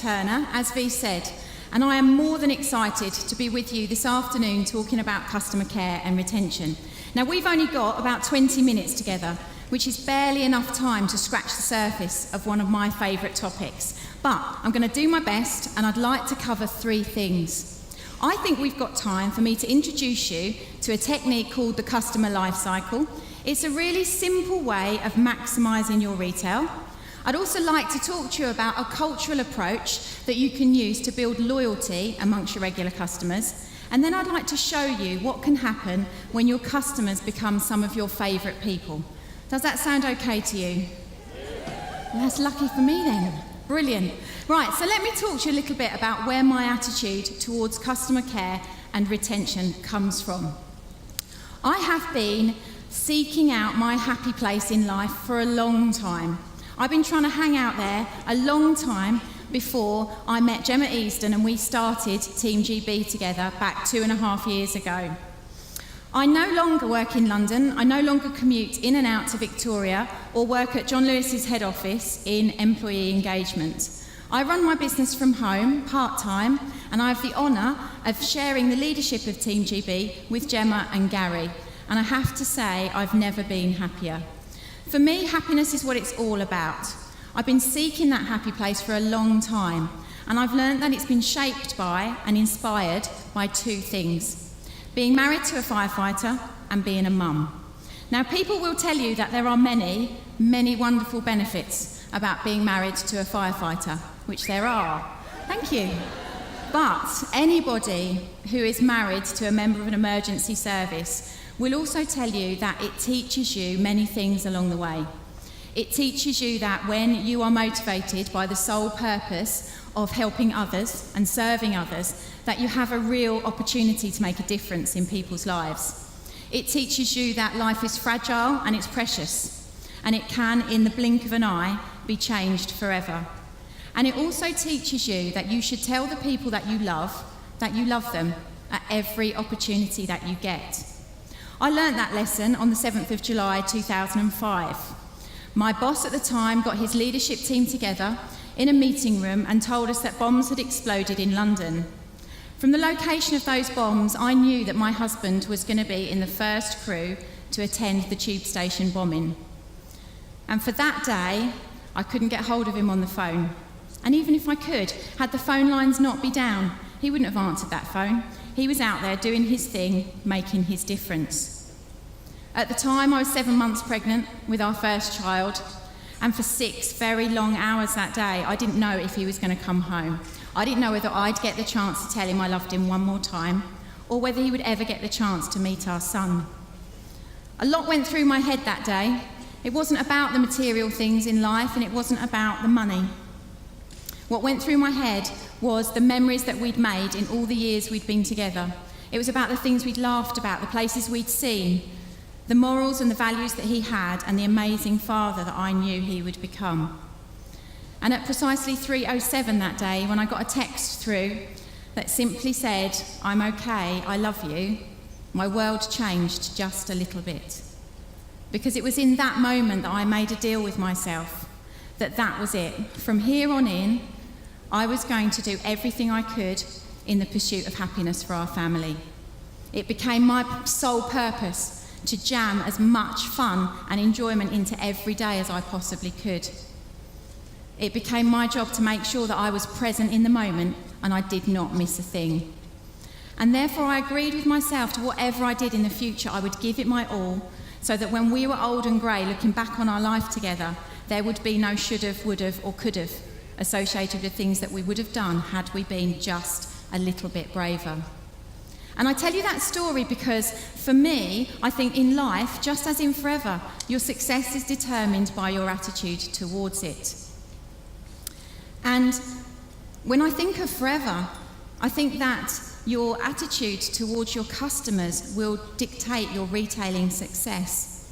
Turner, as V said, and I am more than excited to be with you this afternoon talking about customer care and retention. Now, we've only got about 20 minutes together, which is barely enough time to scratch the surface of one of my favourite topics. But I'm going to do my best, and I'd like to cover 3 things. I think we've got time for me to introduce you to a technique called the customer life cycle. It's a really simple way of maximising your retail. I'd also like to talk to you about a cultural approach that you can use to build loyalty amongst your regular customers. And then I'd like to show you what can happen when your customers become some of your favourite people. Does that sound okay to you? Well, that's lucky for me then. Brilliant. Right, so let me talk to you a little bit about where my attitude towards customer care and retention comes from. I have been seeking out my happy place in life for a long time. I've been trying to hang out there a long time before I met Gemma Easton and we started Team GB together back 2.5 years ago. I no longer work in London, I no longer commute in and out to Victoria or work at John Lewis's head office in employee engagement. I run my business from home, part-time, and I have the honour of sharing the leadership of Team GB with Gemma and Gary. And I have to say, I've never been happier. For me, happiness is what it's all about. I've been seeking that happy place for a long time, and I've learned that it's been shaped by and inspired by 2 things: being married to a firefighter and being a mum. Now, people will tell you that there are many, many wonderful benefits about being married to a firefighter, which there are. Thank you. But anybody who is married to a member of an emergency service will also tell you that it teaches you many things along the way. It teaches you that when you are motivated by the sole purpose of helping others and serving others, that you have a real opportunity to make a difference in people's lives. It teaches you that life is fragile and it's precious, and it can, in the blink of an eye, be changed forever. And it also teaches you that you should tell the people that you love them at every opportunity that you get. I learnt that lesson on the 7th of July 2005. My boss at the time got his leadership team together in a meeting room and told us that bombs had exploded in London. From the location of those bombs, I knew that my husband was going to be in the first crew to attend the tube station bombing. And for that day, I couldn't get hold of him on the phone. And even if I could, had the phone lines not be down, he wouldn't have answered that phone. He was out there doing his thing, making his difference. At the time, I was 7 months pregnant with our first child, and for 6 very long hours that day, I didn't know if he was going to come home. I didn't know whether I'd get the chance to tell him I loved him one more time, or whether he would ever get the chance to meet our son. A lot went through my head that day. It wasn't about the material things in life, and it wasn't about the money. What went through my head was the memories that we'd made in all the years we'd been together. It was about the things we'd laughed about, the places we'd seen, the morals and the values that he had, and the amazing father that I knew he would become. And at precisely 3:07 that day, when I got a text through that simply said, "I'm okay, I love you," my world changed just a little bit. Because it was in that moment that I made a deal with myself, that was it. From here on in, I was going to do everything I could in the pursuit of happiness for our family. It became my sole purpose to jam as much fun and enjoyment into every day as I possibly could. It became my job to make sure that I was present in the moment and I did not miss a thing. And therefore I agreed with myself to whatever I did in the future, I would give it my all, so that when we were old and grey looking back on our life together, there would be no should've, would've or could've associated with things that we would have done had we been just a little bit braver. And I tell you that story because, for me, I think in life, just as in forever, your success is determined by your attitude towards it. And when I think of forever, I think that your attitude towards your customers will dictate your retailing success.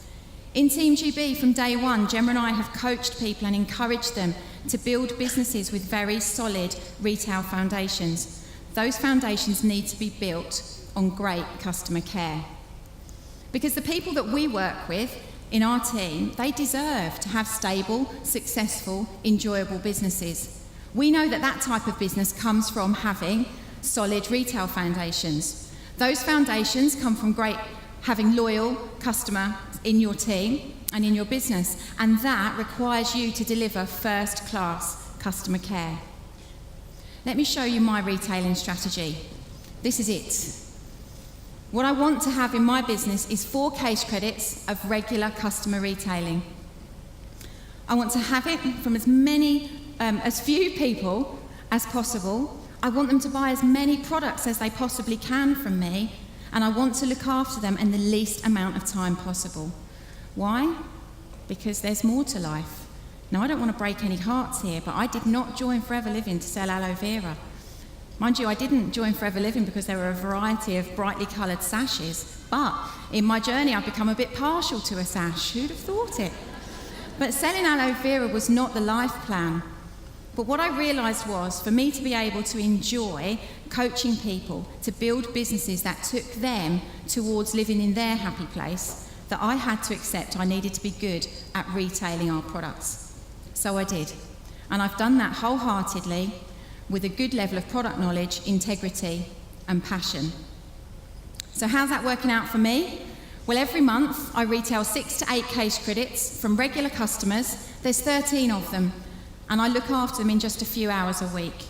In Team GB, from day one, Gemma and I have coached people and encouraged them to build businesses with very solid retail foundations. Those foundations need to be built on great customer care. Because the people that we work with in our team, they deserve to have stable, successful, enjoyable businesses. We know that that type of business comes from having solid retail foundations. Those foundations come from having loyal customers in your team and in your business, and that requires you to deliver first-class customer care. Let me show you my retailing strategy. This is it. What I want to have in my business is 4 case credits of regular customer retailing. I want to have it from as few people as possible. I want them to buy as many products as they possibly can from me, and I want to look after them in the least amount of time possible. Why? Because there's more to life. Now, I don't want to break any hearts here, but I did not join Forever Living to sell aloe vera. Mind you, I didn't join Forever Living because there were a variety of brightly coloured sashes, but in my journey I've become a bit partial to a sash. Who'd have thought it? But selling aloe vera was not the life plan. But what I realised was, for me to be able to enjoy coaching people to build businesses that took them towards living in their happy place, that I had to accept I needed to be good at retailing our products. So I did. And I've done that wholeheartedly, with a good level of product knowledge, integrity, and passion. So how's that working out for me? Well, every month I retail 6 to 8 case credits from regular customers. There's 13 of them, and I look after them in just a few hours a week.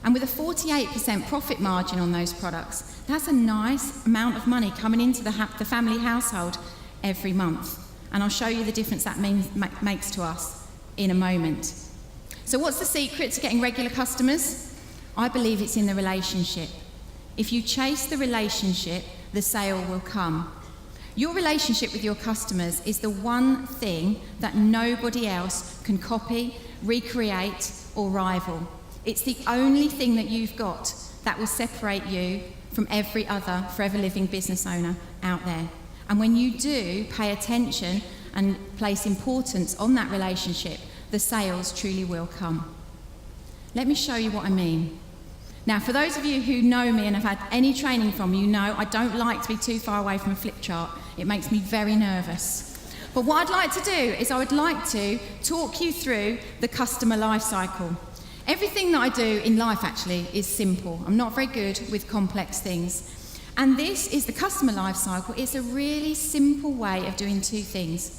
And with a 48% profit margin on those products, that's a nice amount of money coming into the family household every month. And I'll show you the difference that makes to us in a moment. So what's the secret to getting regular customers? I believe it's in the relationship. If you chase the relationship, the sale will come. Your relationship with your customers is the one thing that nobody else can copy, recreate, or rival. It's the only thing that you've got that will separate you from every other Forever Living business owner out there. And when you do pay attention and place importance on that relationship, the sales truly will come. Let me show you what I mean. Now, for those of you who know me and have had any training from me, you know I don't like to be too far away from a flip chart. It makes me very nervous. But what I'd like to do is I would like to talk you through the customer life cycle. Everything that I do in life actually is simple. I'm not very good with complex things. And this is the customer life cycle. It's a really simple way of doing 2 things.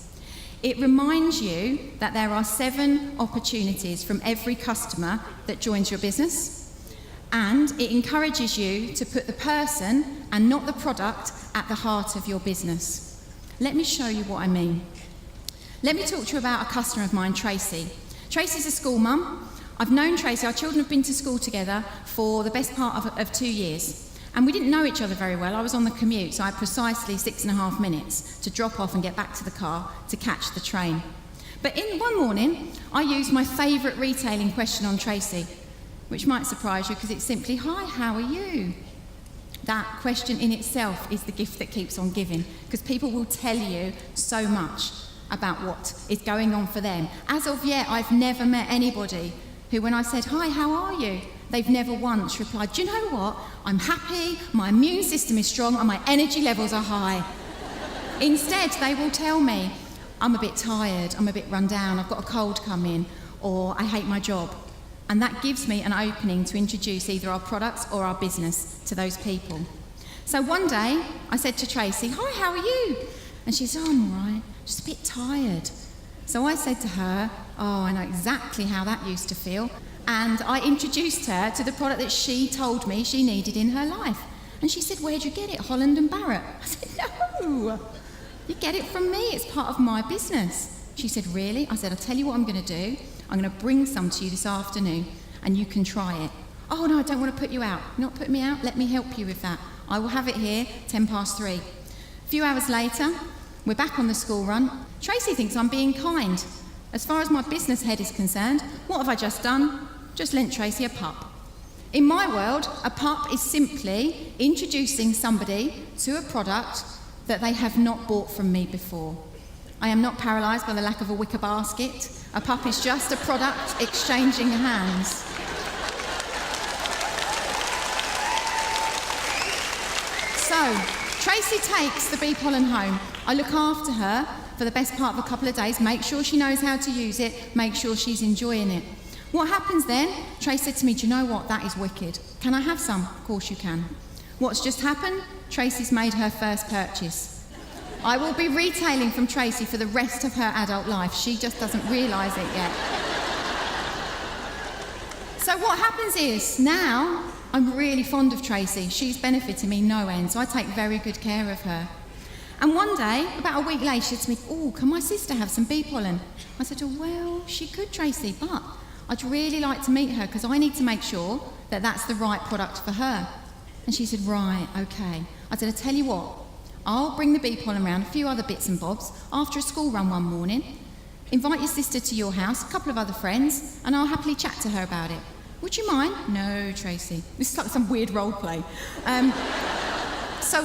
It reminds you that there are 7 opportunities from every customer that joins your business, and it encourages you to put the person and not the product at the heart of your business. Let me show you what I mean. Let me talk to you about a customer of mine, Tracy. Tracy's a school mum. I've known Tracy, our children have been to school together for the best part of 2 years. And we didn't know each other very well. I was on the commute, so I had precisely 6.5 minutes to drop off and get back to the car to catch the train. But one morning, I used my favourite retailing question on Tracy, which might surprise you because it's simply, "Hi, how are you?" That question in itself is the gift that keeps on giving, because people will tell you so much about what is going on for them. As of yet, I've never met anybody who, when I said, "Hi, how are you?" they've never once replied, "Do you know what? I'm happy, my immune system is strong, and my energy levels are high." Instead, they will tell me, "I'm a bit tired, I'm a bit run down, I've got a cold coming," or "I hate my job." And that gives me an opening to introduce either our products or our business to those people. So one day, I said to Tracy, "Hi, how are you?" And she said, "Oh, I'm all right, just a bit tired." So I said to her, "Oh, I know exactly how that used to feel." And I introduced her to the product that she told me she needed in her life. And she said, "Where'd you get it, Holland and Barrett?" I said, "No, you get it from me, it's part of my business." She said, "Really?" I said, "I'll tell you what I'm going to do. I'm going to bring some to you this afternoon and you can try it." "Oh no, I don't want to put you out." "Not put me out? Let me help you with that. I will have it here 3:10. A few hours later, we're back on the school run. Tracy thinks I'm being kind. As far as my business head is concerned, what have I just done? Just lent Tracy a pup. In my world, a pup is simply introducing somebody to a product that they have not bought from me before. I am not paralysed by the lack of a wicker basket. A pup is just a product exchanging hands. So, Tracy takes the bee pollen home. I look after her for the best part of a couple of days, make sure she knows how to use it, make sure she's enjoying it. What happens then? Trace said to me, do you know what? That is wicked. Can I have some? Of course you can. What's just happened? Tracy's made her first purchase. I will be retailing from Tracy for the rest of her adult life. She just doesn't realise it yet. So what happens is, now I'm really fond of Tracy. She's benefiting me no end, so I take very good care of her. And one day, about a week later, she said to me, oh, can my sister have some bee pollen? I said, oh, well, she could, Tracy, but I'd really like to meet her because I need to make sure that that's the right product for her. And she said, right, okay. I said, I tell you what, I'll bring the bee pollen around, a few other bits and bobs, after a school run one morning, invite your sister to your house, a couple of other friends, and I'll happily chat to her about it. Would you mind? No, Tracy. This is like some weird role play. So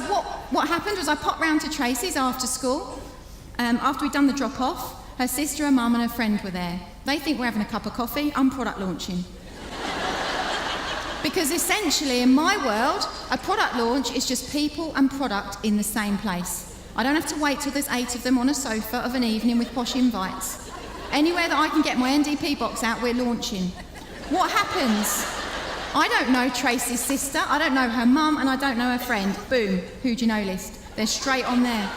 what happened was I popped round to Tracy's after school. After we'd done the drop-off, her sister, her mum and her friend were there. They think we're having a cup of coffee. I'm product launching. Because essentially, in my world, a product launch is just people and product in the same place. I don't have to wait till there's 8 of them on a sofa of an evening with posh invites. Anywhere that I can get my NDP box out, we're launching. What happens? I don't know Tracy's sister, I don't know her mum, and I don't know her friend. Boom, who do you know list. They're straight on there.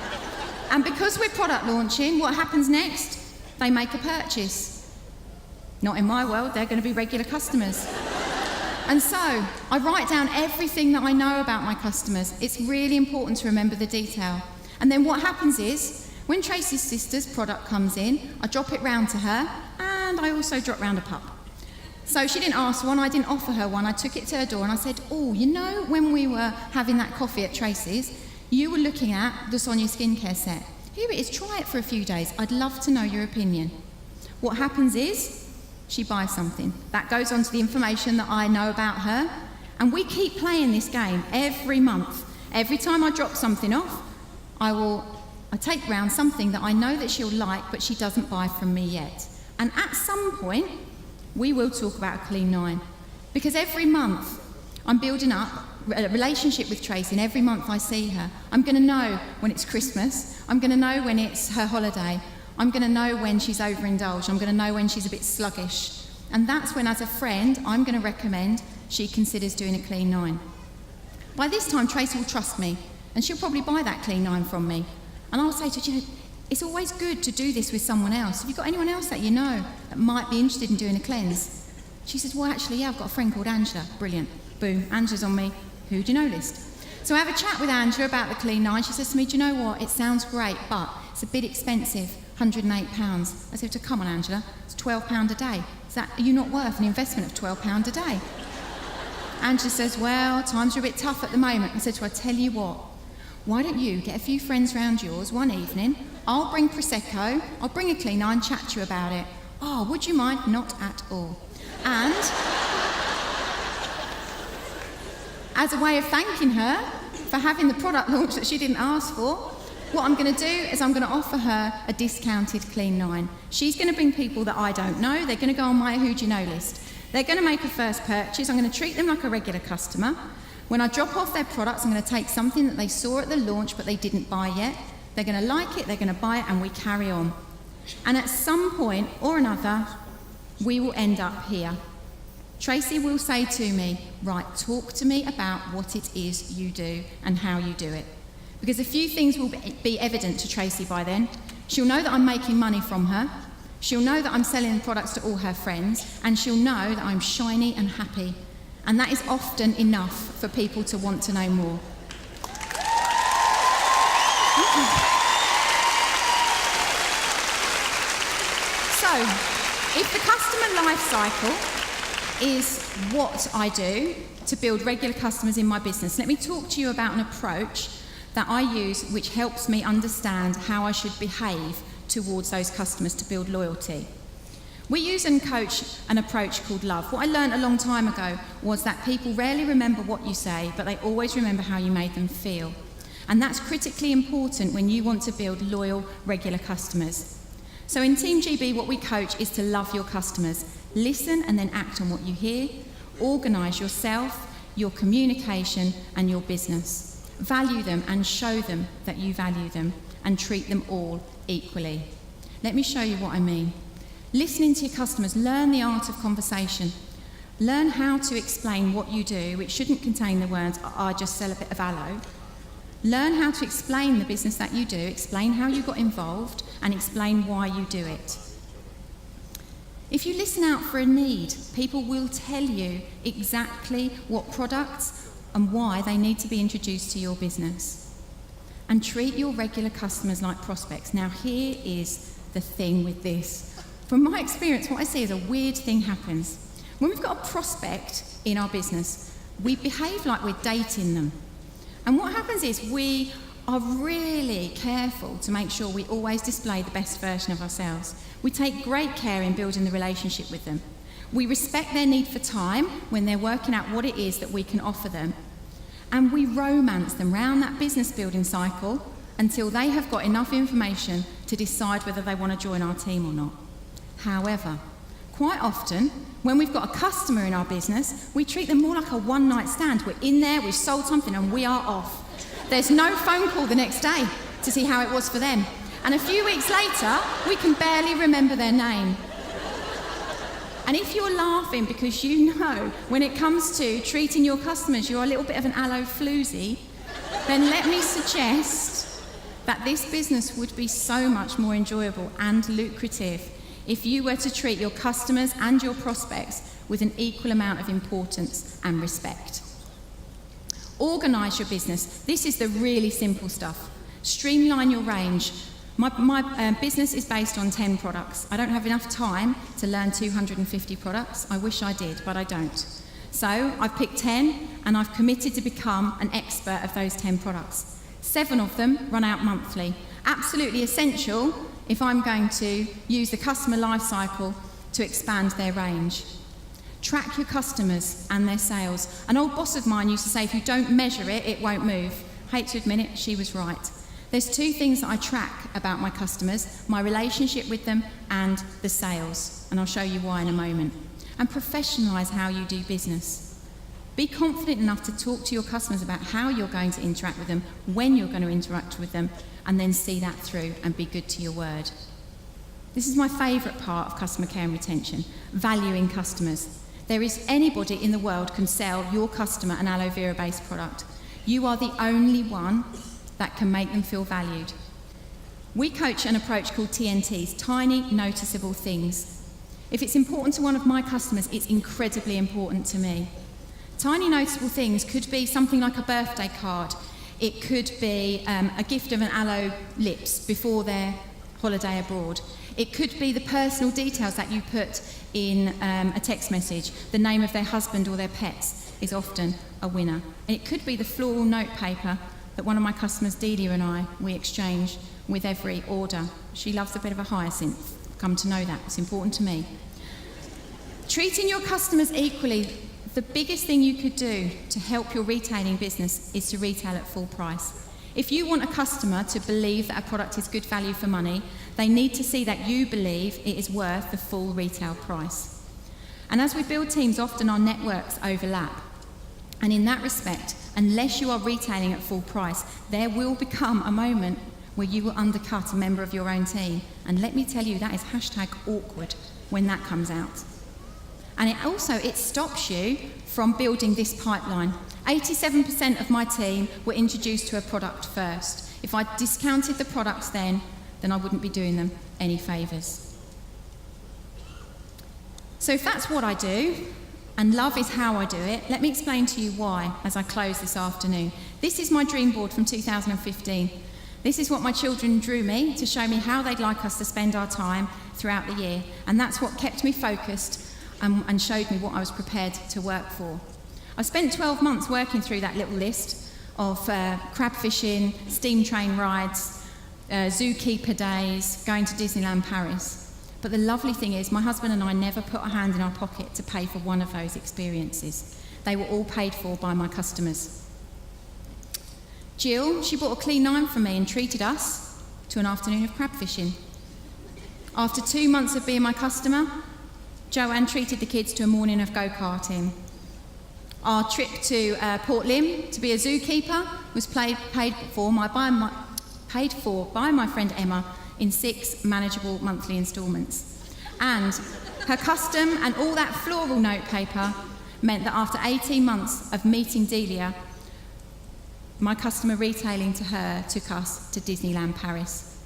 And because we're product launching, what happens next? They make a purchase. Not in my world, they're going to be regular customers. And so, I write down everything that I know about my customers. It's really important to remember the detail. And then what happens is, when Tracy's sister's product comes in, I drop it round to her, and I also drop round a pup. So she didn't ask for one, I didn't offer her one, I took it to her door and I said, oh, you know when we were having that coffee at Tracy's, you were looking at the Sonia skincare set. Here it is, try it for a few days. I'd love to know your opinion. What happens is, she buys something. That goes on to the information that I know about her. And we keep playing this game every month. Every time I drop something off, I take round something that I know that she'll like, but she doesn't buy from me yet. And at some point, we will talk about a clean 9. Because every month, I'm building up a relationship with Tracy, and every month I see her. I'm going to know when it's Christmas. I'm going to know when it's her holiday. I'm going to know when she's overindulged. I'm going to know when she's a bit sluggish. And that's when, as a friend, I'm going to recommend she considers doing a clean 9. By this time, Tracy will trust me, and she'll probably buy that clean 9 from me. And I'll say to her, you know, it's always good to do this with someone else. Have you got anyone else that you know that might be interested in doing a cleanse? She says, well, actually, yeah, I've got a friend called Angela. Brilliant. Boom, Angela's on me. Who do you know list? So I have a chat with Angela about the clean 9. She says to me, do you know what? It sounds great, but it's a bit expensive. £108. I said to her, come on, Angela, it's £12 a day. Are you not worth an investment of £12 a day? Angela says, well, times are a bit tough at the moment. I said to her, I tell you what, why don't you get a few friends round yours one evening, I'll bring Prosecco, I'll bring a clean 9, chat to you about it. Oh, would you mind? Not at all. And as a way of thanking her for having the product launch that she didn't ask for, what I'm going to do is I'm going to offer her a discounted clean 9. She's going to bring people that I don't know. They're going to go on my Who Do You Know list. They're going to make a first purchase. I'm going to treat them like a regular customer. When I drop off their products, I'm going to take something that they saw at the launch but they didn't buy yet. They're going to like it, they're going to buy it, and we carry on. And at some point or another, we will end up here. Tracy will say to me, right, talk to me about what it is you do and how you do it. Because a few things will be evident to Tracy by then. She'll know that I'm making money from her. She'll know that I'm selling products to all her friends. And she'll know that I'm shiny and happy. And that is often enough for people to want to know more. So, if the customer life cycle is what I do to build regular customers in my business, let me talk to you about an approach that I use which helps me understand how I should behave towards those customers to build loyalty. We use and coach an approach called love. What I learned a long time ago was that people rarely remember what you say, but they always remember how you made them feel. And that's critically important when you want to build loyal, regular customers. So in Team GB, what we coach is to love your customers. Listen and then act on what you hear. Organise yourself, your communication and your business. Value them and show them that you value them, and treat them all equally. Let me show you what I mean. Listening to your customers, learn the art of conversation. Learn how to explain what you do, which shouldn't contain the words, I just sell a bit of aloe. Learn how to explain the business that you do, explain how you got involved, and explain why you do it. If you listen out for a need, people will tell you exactly what products and why they need to be introduced to your business. And treat your regular customers like prospects. Now, here is the thing with this. From my experience, what I see is a weird thing happens. When we've got a prospect in our business, we behave like we're dating them. And what happens is we are really careful to make sure we always display the best version of ourselves. We take great care in building the relationship with them. We respect their need for time when they're working out what it is that we can offer them. And we romance them round that business building cycle until they have got enough information to decide whether they want to join our team or not. However, quite often, when we've got a customer in our business, we treat them more like a one-night stand. We're in there, we've sold something, and we are off. There's no phone call the next day to see how it was for them. And a few weeks later, we can barely remember their name. And if you're laughing because you know when it comes to treating your customers, you're a little bit of an aloe floozy, then let me suggest that this business would be so much more enjoyable and lucrative if you were to treat your customers and your prospects with an equal amount of importance and respect. Organise your business. This is the really simple stuff. Streamline your range. My business is based on 10 products. I don't have enough time to learn 250 products. I wish I did, but I don't. So I've picked 10 and I've committed to become an expert of those 10 products. 7 of them run out monthly. Absolutely essential if I'm going to use the customer life cycle to expand their range. Track your customers and their sales. An old boss of mine used to say, if you don't measure it, it won't move. Hate to admit it, she was right. There's 2 things that I track about my customers, my relationship with them and the sales. And I'll show you why in a moment. And professionalise how you do business. Be confident enough to talk to your customers about how you're going to interact with them, when you're going to interact with them, and then see that through and be good to your word. This is my favourite part of customer care and retention, valuing customers. There is anybody in the world can sell your customer an aloe vera based product. You are the only one that can make them feel valued. We coach an approach called TNTs, Tiny Noticeable Things. If it's important to one of my customers, it's incredibly important to me. Tiny noticeable things could be something like a birthday card. It could be a gift of an aloe lips before their holiday abroad. It could be the personal details that you put in a text message. The name of their husband or their pets is often a winner. And it could be the floral note paper that one of my customers, Delia, we exchange with every order. She loves a bit of a hyacinth. Come to know that. It's important to me. Treating your customers equally. The biggest thing you could do to help your retailing business is to retail at full price. If you want a customer to believe that a product is good value for money, they need to see that you believe it is worth the full retail price. And as we build teams, often our networks overlap. And in that respect, unless you are retailing at full price, there will become a moment where you will undercut a member of your own team. And let me tell you, that is #awkward when that comes out. And it stops you from building this pipeline. 87% of my team were introduced to a product first. If I discounted the products then I wouldn't be doing them any favours. So if that's what I do, and love is how I do it, let me explain to you why as I close this afternoon. This is my dream board from 2015. This is what my children drew me to show me how they'd like us to spend our time throughout the year. And that's what kept me focused and showed me what I was prepared to work for. I spent 12 months working through that little list of crab fishing, steam train rides, zookeeper days, going to Disneyland Paris. But the lovely thing is, my husband and I never put a hand in our pocket to pay for one of those experiences. They were all paid for by my customers. Jill, she bought a clean 9 for me and treated us to an afternoon of crab fishing. After 2 months of being my customer, Joanne treated the kids to a morning of go-karting. Our trip to Port Lim to be a zookeeper was paid for by my friend Emma in 6 manageable monthly instalments. And her custom and all that floral notepaper meant that after 18 months of meeting Delia, my customer retailing to her took us to Disneyland Paris.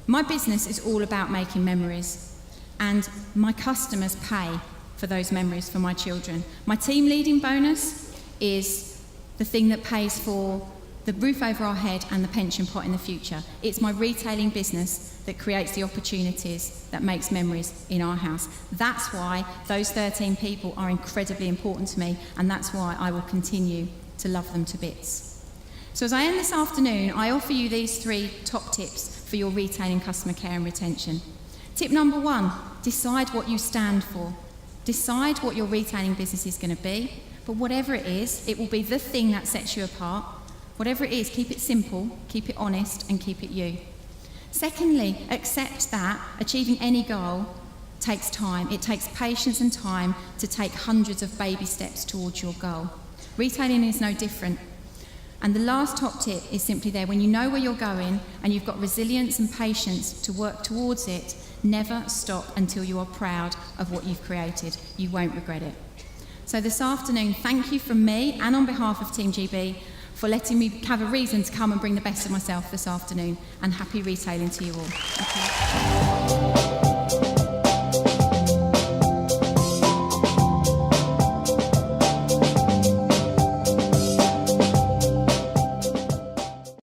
My business is all about making memories, and my customers pay for those memories for my children. My team leading bonus is the thing that pays for the roof over our head and the pension pot in the future. It's my retailing business that creates the opportunities that makes memories in our house. That's why those 13 people are incredibly important to me, and that's why I will continue to love them to bits. So as I end this afternoon, I offer you these 3 top tips for your retailing customer care and retention. Tip number 1, decide what you stand for. Decide what your retailing business is going to be, but whatever it is, it will be the thing that sets you apart. Whatever it is, keep it simple, keep it honest, and keep it you. Secondly, accept that achieving any goal takes time. It takes patience and time to take hundreds of baby steps towards your goal. Retailing is no different. And the last top tip is simply there. When you know where you're going and you've got resilience and patience to work towards it, never stop until you are proud of what you've created. You won't regret it. So this afternoon, thank you from me and on behalf of Team GB for letting me have a reason to come and bring the best of myself this afternoon, and happy retailing to you all. Okay.